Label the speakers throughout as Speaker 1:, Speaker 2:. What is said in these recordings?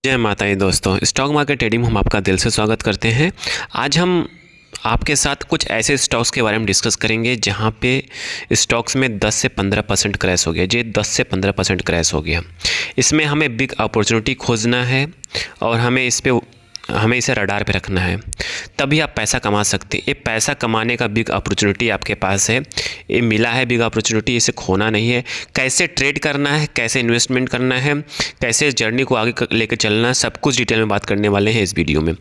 Speaker 1: जय माता दी दोस्तों, स्टॉक मार्केट ट्रेडिंग में हम आपका दिल से स्वागत करते हैं। आज हम आपके साथ कुछ ऐसे स्टॉक्स के बारे में डिस्कस करेंगे जहां पे स्टॉक्स में 10 से 15% क्रैश हो गया। जी 10 से 15% क्रैश हो गया। इसमें हमें बिग अपॉर्चुनिटी खोजना है और हमें इसे रडार पे रखना है, तभी आप पैसा कमा सकते हैं। ये पैसा कमाने का बिग अपॉर्चुनिटी आपके पास है, ये मिला है बिग अपॉर्चुनिटी, इसे खोना नहीं है। कैसे ट्रेड करना है, कैसे इन्वेस्टमेंट करना है, कैसे जर्नी को आगे लेकर चलना है, सब कुछ डिटेल में बात करने वाले हैं इस वीडियो में।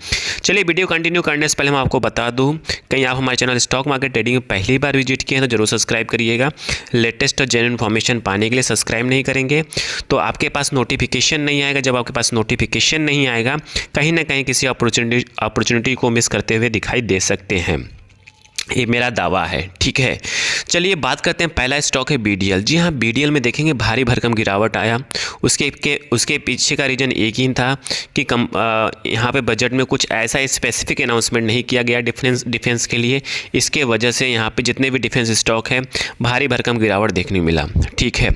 Speaker 1: चलिए वीडियो कंटिन्यू करने से पहले मैं आपको बता दूँ, कहीं आप हमारे चैनल स्टॉक मार्केट ट्रेडिंग में पहली बार विजिट किए हैं तो जरूर सब्सक्राइब करिएगा। लेटेस्ट और जेन्युइन इन्फॉर्मेशन पाने के लिए सब्सक्राइब नहीं करेंगे तो आपके पास नोटिफिकेशन नहीं आएगा। जब आपके पास नोटिफिकेशन नहीं आएगा, कहीं ना कहीं किसी अपॉर्चुनिटी को मिस करते हुए दिखाई दे सकते हैं, ये मेरा दावा है। ठीक है, चलिए बात करते हैं। पहला स्टॉक है बीडीएल। जी हाँ, बीडीएल में देखेंगे भारी भरकम गिरावट आया। उसके पीछे का रीज़न एक ही था कि यहाँ पे बजट में कुछ ऐसा स्पेसिफिक अनाउंसमेंट नहीं किया गया डिफेंस के लिए। इसके वजह से यहाँ पे जितने भी डिफेंस स्टॉक हैं भारी भरकम गिरावट देखने मिला। ठीक है,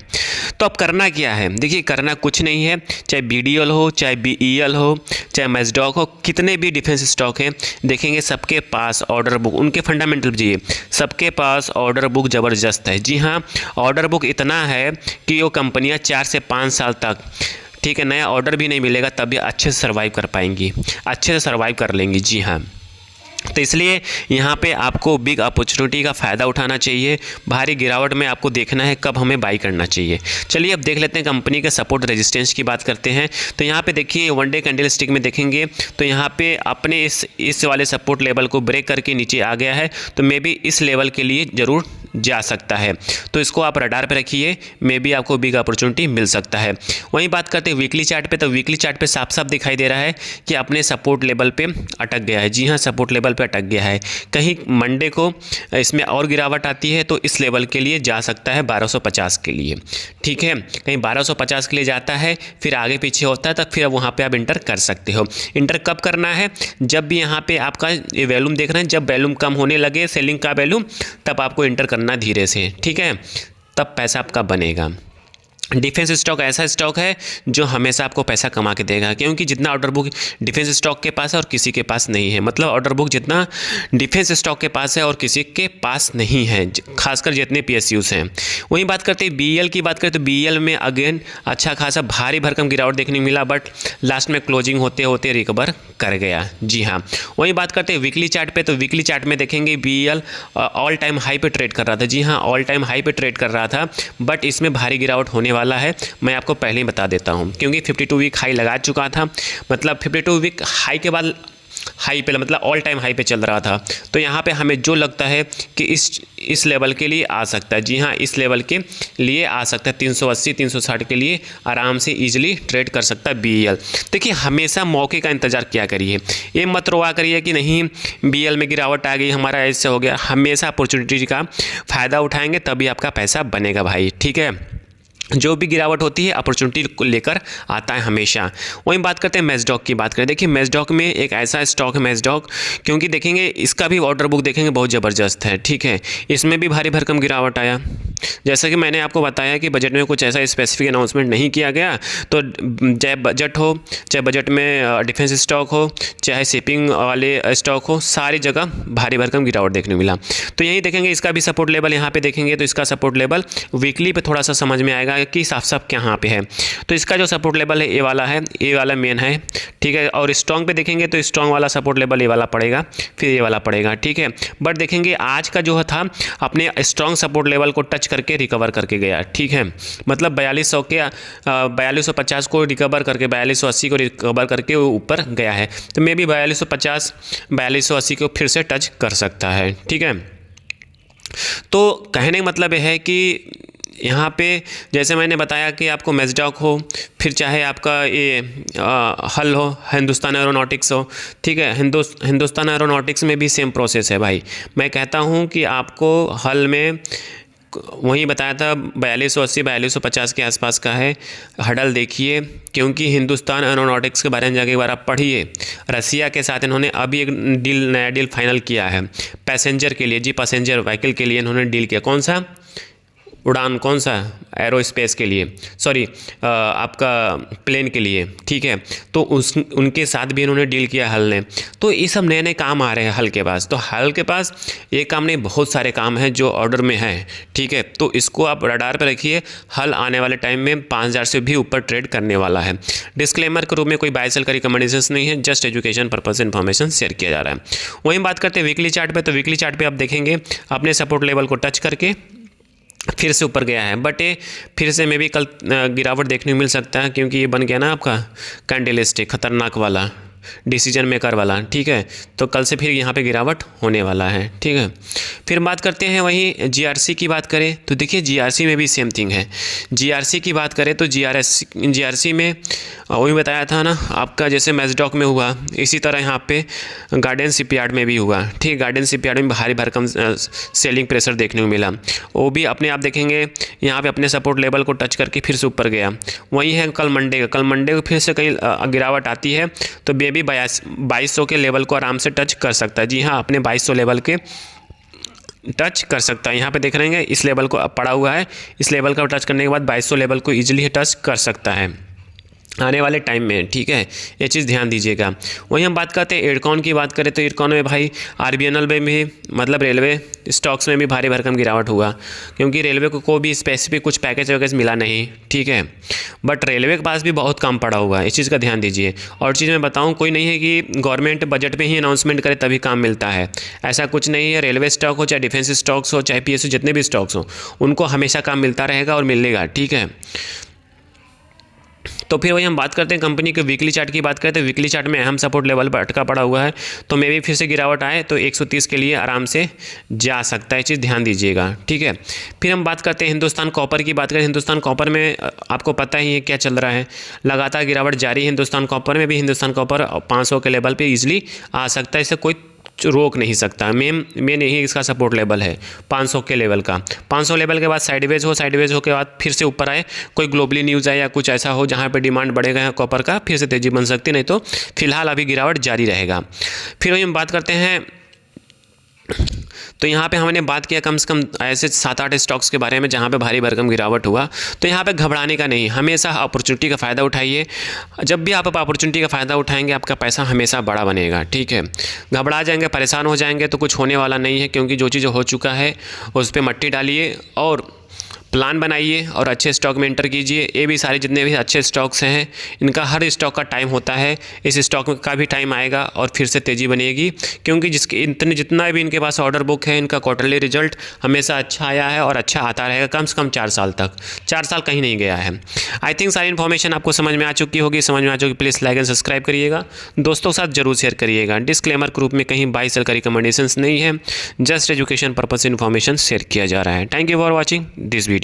Speaker 1: तो अब करना क्या है? देखिए, करना कुछ नहीं है। चाहे बीडीएल हो, चाहे बीईएल हो, चाहे मैस्डॉक हो, कितने भी डिफेंस स्टॉक हैं, देखेंगे सबके पास ऑर्डर बुक, उनके फंडामेंटल जी सबके पास ऑर्डर बुक ज़बरदस्त है। जी हाँ, ऑर्डर बुक इतना है कि वो कंपनियां 4 से 5 साल तक, ठीक है, नया ऑर्डर भी नहीं मिलेगा तब भी अच्छे से सर्वाइव कर पाएंगी, अच्छे से सर्वाइव कर लेंगी। जी हाँ, तो इसलिए यहाँ पे आपको बिग अपॉर्चुनिटी का फ़ायदा उठाना चाहिए। भारी गिरावट में आपको देखना है कब हमें बाई करना चाहिए। चलिए अब देख लेते हैं कंपनी के सपोर्ट रेजिस्टेंस की बात करते हैं। तो यहाँ पे देखिए वन डे कैंडल स्टिक में देखेंगे तो यहाँ पे अपने इस वाले सपोर्ट लेवल को ब्रेक करके नीचे आ गया है, तो मे बी इस लेवल के लिए ज़रूर जा सकता है, तो इसको आप रडार पे रखिए, मे बी आपको बिग अपॉर्चुनिटी मिल सकता है। वहीं बात करते हैं वीकली चार्ट पे, तो वीकली चार्ट पे साफ साफ दिखाई दे रहा है कि अपने सपोर्ट लेवल पे अटक गया है। जी हाँ, सपोर्ट लेवल पे अटक गया है। कहीं मंडे को इसमें और गिरावट आती है तो इस लेवल के लिए जा सकता है 1250 के लिए। ठीक है, कहीं 1250 के लिए जाता है, फिर आगे पीछे होता है, तब फिर वहाँ पर आप इंटर कर सकते हो। इंटर कब करना है? जब भी यहाँ पर आपका ये वैल्यूम देख रहे हैं, जब वैल्यूम कम होने लगे सेलिंग का वैल्यूम, तब आपको इंटर करना धीरे से। ठीक है, तब पैसा आपका बनेगा। डिफेंस स्टॉक ऐसा स्टॉक है जो हमेशा आपको पैसा कमा के देगा, क्योंकि जितना ऑर्डर बुक डिफेंस स्टॉक के पास है और किसी के पास नहीं है, मतलब ऑर्डर बुक जितना डिफेंस स्टॉक के पास है और किसी के पास नहीं है, खासकर जितने पीएसयूज हैं। वहीं बात करते हैं बीईएल की, बात करें तो बीईएल में अगेन अच्छा खासा भारी भरकम गिरावट देखने को मिला, बट लास्ट में क्लोजिंग होते होते रिकवर कर गया। जी हाँ, वहीं बात करते हैं वीकली चार्ट पे, तो वीकली चार्ट में देखेंगे बीईएल ऑल टाइम हाई पे ट्रेड कर रहा था। जी हाँ, ऑल टाइम हाई पे ट्रेड कर रहा था, बट इसमें भारी गिरावट होने वाला है। मैं आपको पहले ही बता देता हूं, क्योंकि 52 वीक हाई लगा चुका था, मतलब 52 वीक हाई के बाद हाई पे, मतलब ऑल टाइम हाई पे चल रहा था। तो यहाँ पे हमें जो लगता है कि इस लेवल के लिए आ सकता है। जी हाँ, इस लेवल के लिए आ सकता है, 380 360 के लिए आराम से इजीली ट्रेड कर सकता है बीईएल। देखिए, हमेशा मौके का इंतज़ार किया करिए, ये मत रोआ करिए कि नहीं बीईएल में गिरावट आ गई, हमारा ऐसे हो गया। हमेशा अपॉर्चुनिटी का फ़ायदा उठाएंगे तभी आपका पैसा बनेगा भाई। ठीक है, जो भी गिरावट होती है अपॉर्चुनिटी को लेकर आता है हमेशा। वहीं बात करते हैं मैस्डॉक की, बात करें, देखिए मैस्डॉक में एक ऐसा स्टॉक है मैस्डॉक, क्योंकि देखेंगे इसका भी ऑर्डर बुक देखेंगे बहुत ज़बरदस्त है। ठीक है, इसमें भी भारी भरकम गिरावट आया। जैसा कि मैंने आपको बताया कि बजट में कुछ ऐसा स्पेसिफिक अनाउंसमेंट नहीं किया गया, तो चाहे बजट हो, चाहे बजट में डिफेंस स्टॉक हो, चाहे शिपिंग वाले स्टॉक हो, सारी जगह भारी भरकम गिरावट देखने मिला। तो यही देखेंगे इसका भी सपोर्ट लेवल यहाँ पे देखेंगे, तो इसका सपोर्ट लेवल वीकली पे थोड़ा सा समझ में आएगा कि साफ साफ कहाँ पे है। तो इसका जो सपोर्ट लेवल है ये वाला है, ये वाला मेन है। ठीक है, और स्ट्रॉन्ग पे देखेंगे तो स्ट्रॉन्ग वाला सपोर्ट लेवल ये वाला पड़ेगा, फिर ये वाला पड़ेगा। ठीक है, बट देखेंगे आज का जो था अपने स्ट्रॉन्ग सपोर्ट लेवल को टच करके रिकवर करके गया। ठीक है, मतलब 4200 के 4250 को रिकवर करके 4280 को रिकवर करके वो ऊपर गया है, तो मे बी 4250 4280 को फिर से टच कर सकता है। ठीक है, तो कहने का मतलब है कि यहाँ पे जैसे मैंने बताया कि आपको मैस्डॉक हो, फिर चाहे आपका ये हल हो, हिंदुस्तान एरोनॉटिक्स हो। ठीक है, हिंदुस्तान एरोनॉटिक्स में भी सेम प्रोसेस है भाई। मैं कहता हूँ कि आपको हल में वही बताया था 4280 4250 के आसपास का है, हडल देखिए, क्योंकि हिंदुस्तान एरोनॉटिक्स के बारे में जाके एक बार आप पढ़िए। रसिया के साथ इन्होंने अभी एक नया डील फाइनल किया है पैसेंजर के लिए। जी, पैसेंजर व्हीकल के लिए इन्होंने डील किया। कौन सा? उड़ान कौन सा एरोस्पेस के लिए, सॉरी आपका प्लेन के लिए, ठीक है। तो उनके साथ भी इन्होंने डील किया हल ने। तो ये सब नए नए काम आ रहे हैं हल के पास। तो हल के पास एक काम नहीं, बहुत सारे काम हैं जो ऑर्डर में है, ठीक है। तो इसको आप रडार पर रखिए। हल आने वाले टाइम में 5000 से भी ऊपर ट्रेड करने वाला है। डिस्क्लेमर के रूप में कोई बाय सेल का रिकमेंडेशन नहीं है, जस्ट एजुकेशन पर्पज से इन्फॉर्मेशन शेयर किया जा रहा है। वहीं बात करते हैं वीकली चार्ट पे। तो वीकली चार्ट पे आप देखेंगे अपने सपोर्ट लेवल को टच करके फिर से ऊपर गया है, बट ये फिर से मे भी कल गिरावट देखने को मिल सकता है, क्योंकि ये बन गया ना आपका कैंडल स्टिक खतरनाक वाला, डिसीजन मेकर वाला, ठीक है। तो कल से फिर यहाँ पे गिरावट होने वाला है, ठीक है। फिर बात करते हैं वहीं जीआरसी की बात करें तो देखिए जीआरसी में भी सेम थिंग है। जीआरसी की बात करें तो जीआरसी में वही बताया था ना आपका, जैसे मैजडॉक में हुआ इसी तरह यहाँ पे गार्डन शिपयार्ड में भी हुआ, ठीक है। गार्डन शिपयार्ड में भारी भरकम सेलिंग प्रेशर देखने को मिला। वो भी अपने आप देखेंगे यहाँ पे अपने सपोर्ट लेवल को टच करके फिर से ऊपर गया। वही है कल मंडे को फिर से कहीं गिरावट आती है तो भी 2200 के लेवल को आराम से टच कर सकता है। जी हाँ, अपने 2200 लेवल के टच कर सकता है। यहाँ पे देख रहे हैं इस लेवल को पड़ा हुआ है, इस लेवल का टच करने के बाद 2200 लेवल को इजीली टच कर सकता है आने वाले टाइम में, ठीक है। ये चीज़ ध्यान दीजिएगा। वहीं हम बात करते हैं एडकॉन की बात करें तो एडकॉन में भाई आरबीएनएल में भी मतलब रेलवे स्टॉक्स में भी भारी भरकम गिरावट हुआ, क्योंकि रेलवे को भी स्पेसिफिक कुछ पैकेज वैकेज मिला नहीं, ठीक है। बट रेलवे के पास भी बहुत कम पड़ा हुआ है, इस चीज़ का ध्यान दीजिए। और चीज़ मैं बताऊँ, कोई नहीं है कि गवर्नमेंट बजट में ही अनाउंसमेंट करे तभी काम मिलता है, ऐसा कुछ नहीं है। रेलवे स्टॉक हो, चाहे डिफेंस स्टॉक्स हो, चाहे पीएसयू, जितने भी स्टॉक्स हो, उनको हमेशा काम मिलता रहेगा और मिलेगा, ठीक है। तो फिर वही हम बात करते हैं कंपनी के वीकली चार्ट की बात करते हैं। वीकली चार्ट में अहम सपोर्ट लेवल पर अटका पड़ा हुआ है, तो मे भी फिर से गिरावट आए तो 130 के लिए आराम से जा सकता है, चीज़ ध्यान दीजिएगा, ठीक है। फिर हम बात करते हैं हिंदुस्तान कॉपर की बात करें। हिंदुस्तान कॉपर में आपको पता ही है क्या चल रहा है, लगातार गिरावट जारी है। हिंदुस्तान कॉपर में भी हिंदुस्तान कॉपर 500 के लेवल पर ईजिली आ सकता है, इसे कोई रोक नहीं सकता। मेन यही इसका सपोर्ट लेवल है 500 के लेवल का। 500 लेवल के बाद साइडवेज हो के बाद फिर से ऊपर आए, कोई ग्लोबली न्यूज़ आए या कुछ ऐसा हो जहाँ पे डिमांड बढ़ेगा कॉपर का, फिर से तेज़ी बन सकती, नहीं तो फिलहाल अभी गिरावट जारी रहेगा। फिर वही हम बात करते हैं, तो यहाँ पे हमने बात किया कम से कम ऐसे 7-8 स्टॉक्स के बारे में जहाँ पे भारी भरकम गिरावट हुआ। तो यहाँ पे घबराने का नहीं, हमेशा अपॉर्चुनिटी का फ़ायदा उठाइए। जब भी आप अपॉर्चुनिटी का फ़ायदा उठाएंगे आपका पैसा हमेशा बड़ा बनेगा, ठीक है। घबरा जाएंगे, परेशान हो जाएंगे तो कुछ होने वाला नहीं है, क्योंकि जो चीज़ हो चुका है उस पर मट्टी डालिए और प्लान बनाइए और अच्छे स्टॉक में एंटर कीजिए। ये भी सारे जितने भी अच्छे स्टॉक्स हैं, इनका हर स्टॉक का टाइम होता है, इस स्टॉक का भी टाइम आएगा और फिर से तेज़ी बनेगी, क्योंकि जितना भी इनके पास ऑर्डर बुक है, इनका क्वार्टरली रिजल्ट हमेशा अच्छा आया है और अच्छा आता रहेगा कम से कम 4 साल तक। 4 साल कहीं नहीं गया है। आई थिंक सारी इन्फॉर्मेशन आपको समझ में आ चुकी होगी। समझ में आ चुकी प्लीज़ लाइक एंड सब्सक्राइब करिएगा, दोस्तों के साथ जरूर शेयर करिएगा। डिस्क्लेमर के रूप में कहीं बाय सेल का रिकमेंडेशंस नहीं है, जस्ट एजुकेशन पर्पज से इन्फॉर्मेशन शेयर किया जा रहा है। Thank you for watching this video.